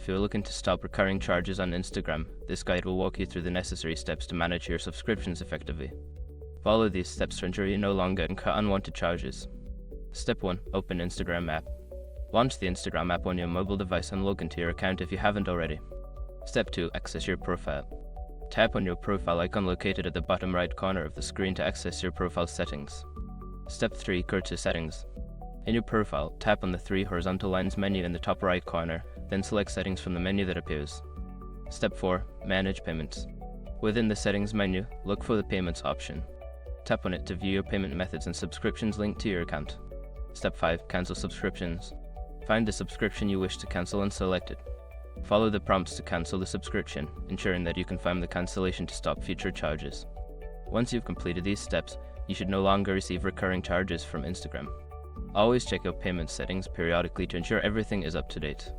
if you're looking to stop recurring charges on Instagram, this guide will walk you through the necessary steps to manage your subscriptions effectively. Follow these steps to ensure you no longer incur unwanted charges. Step 1. Open Instagram app. Launch the Instagram app on your mobile device and log into your account if you haven't already. Step 2. Access your profile. Tap on your profile icon located at the bottom right corner of the screen to access your profile settings. Step 3. Go to Settings. In your profile, tap on the 3 horizontal lines menu in the top right corner, then select Settings from the menu that appears. Step 4. Manage payments. Within the Settings menu, look for the Payments option. Tap on it to view your payment methods and subscriptions linked to your account. Step 5. Cancel subscriptions. Find the subscription you wish to cancel and select it. Follow the prompts to cancel the subscription, ensuring that you confirm the cancellation to stop future charges. Once you've completed these steps, you should no longer receive recurring charges from Instagram. Always check your payment settings periodically to ensure everything is up to date.